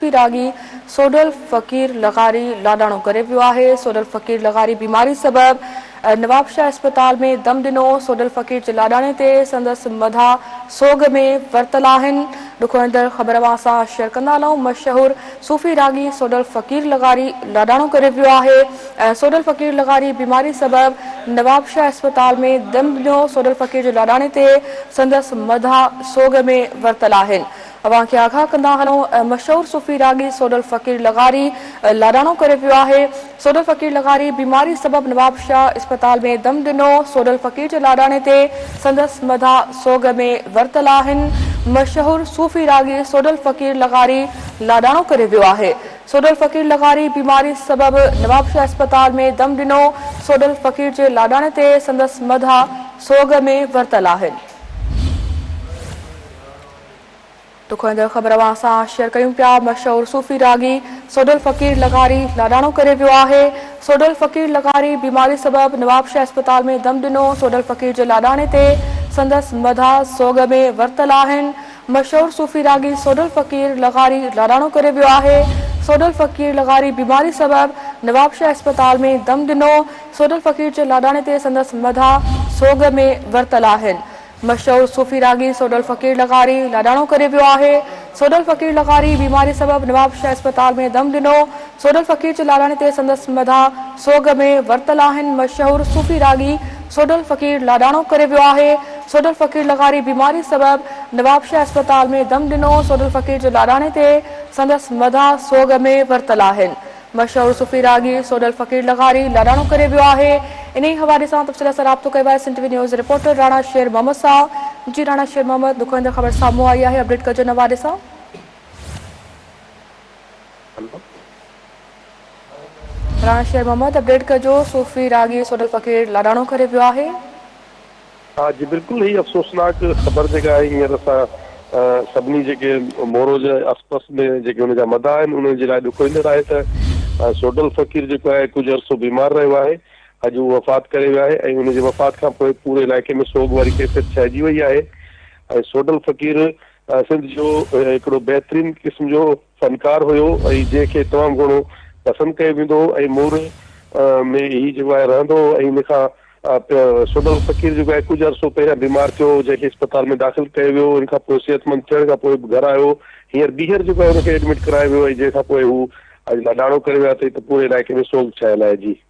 रागी सोडल फ़कीर लगारी लाडाणो करे पियो आहे। सोडल फ़कीर लगारी बीमारी सबब नवाबशाह अस्पताल में दम ॾिनो। सोडल फ़कीर जे लाडाणे ते संदसि मधा सोग में वरतल आहिनि। ॾुखोईंदड़ ख़बरवां सां शेयर कंदा हलूं। मशहूर सूफ़ी रागी सोडल फ़कीर लगारी लाडाणो करे पियो आहे। सोडल फ़कीर लगारी बीमारी सबब नवाबशाह अस्पताल में दम ॾिनो। सोडल फ़कीर जे लाडाणे ते संदसि मधा सोग में वरतल आहिनि। अवां खे आगाह कंदा हलूं। मशहूर सूफ़ी रागी सोडल फ़कीर लगारी लाडाणो करे पियो आहे। सोडल फ़कीर लगारी बीमारी सबब नवाबशाह अस्पताल में दम ॾिनो। सोडल फ़कीर जे लाडाणे ते संदसि मधा सोग में वरतल आहिनि। मशहूर सूफ़ी रागी सोडल फ़कीर लगारी लाडाणो करे पियो आहे। सोडल फ़कीर लगारी बीमारी सबब नवाबशाह अस्पताल में दम ॾिनो। सोडल फ़कीर जे लाडाणे ते संदसि मधा सोग में वरतल आहिनि। ॾुखोईंदड़ ख़बरवां सां शेयर कयूं पिया। मशहूर सूफ़ी रागी सोडल फ़कीर लगारी लाडाणो करे पियो आहे। सोडल फ़कीर लगारी बीमारी सबब नवाबशाह अस्पताल में दम ॾिनो। सोडल फ़कीर जे लाडाणे ते संदसि मधा सोग में वरतल आहिनि। मशहूर सूफ़ी रागी सोडल फ़कीर लगारी लाडाणो करे पियो आहे। सोडल फ़कीर लगारी बीमारी सबब नवाबशाह अस्पताल में दम ॾिनो। सोडल फ़कीर जे लाडाणे ते संदसि मधा सोग में वरतल आहिनि। मशहूर सूफ़ी रागी सोडल फ़कीर लगारी लाडाणो करे पियो आहे। सोडल फ़कीर लगारी बीमारी सबब नवाबशाह अस्पताल में दम ॾिनो। सोडल फ़कीर जे लाडाणे ते संदसि मधा सोग में वरतल आहिनि। मशहूर सूफ़ी रागी सोडल फ़कीर लाडाणो करे पियो आहे। सोडल फ़कीर लगारी बीमारी सबब नवाबशाह अस्पताल में दम ॾिनो। सोडल फ़कीर जे लाडाणे ते संदसि मधा सोग में वरतल आहिनि। मशहूर सूफ़ी रागी सोडल फ़कीर लगारी लाडाणो करे पियो आहे। इन हवाले सां तफ़सील सां राब्तो कयो आहे Sindh TV news reporter Rana Sher Mohammad सां। जी राणा शेर मोहम्मद, ॾुखोईंदड़ ख़बर साम्हूं आई आहे, अपडेट कजो इन हवाले सां। राणा शेर मोहम्मद, अपडेट कजो। सूफ़ी रागी सोडल फ़कीर लाडाणो करे पियो आहे। हाँ जी, बिल्कुल ही अफ़सोसनाक ख़बर जेका आहे हींअर असां सभिनी जेके मोरो जे आसपास में जेके हुनजा मदा आहिनि उन्हनि जे लाइ ॾुखोईंदड़ आहे त सोडल फ़कीर जेको आहे कुझु अरसो बीमार रहियो आहे। अॼु उहो वफ़ात करे वियो आहे ऐं हुनजे वफ़ात खां पोइ पूरे इलाइक़े में सोग वारी कैफ़ियत छाइजी वई आहे। ऐं सोडल फ़कीर सिंध जो हिकिड़ो बहितरीनु क़िस्म जो फ़नकार हुयो ऐं जंहिंखे तमामु घणो पसंदि कयो वेंदो हो ऐं मोर में ही जेको आहे रहंदो हो। ऐं हिन खां सोडल फ़कीर जेको आहे कुझु अरसो पहिरियां बीमार थियो, जंहिंखे अस्पताल में दाख़िल कयो वियो। इन खां पोइ सिहतमंद थियण खां पोइ घर आयो। हींअर ॿीहर जेको आहे हुनखे एडमिट करायो वियो ऐं जंहिंखां पोइ हू अॼु लाडाणो करे विया अथई त पूरे इलाइक़े में सोग छायल आहे। जी।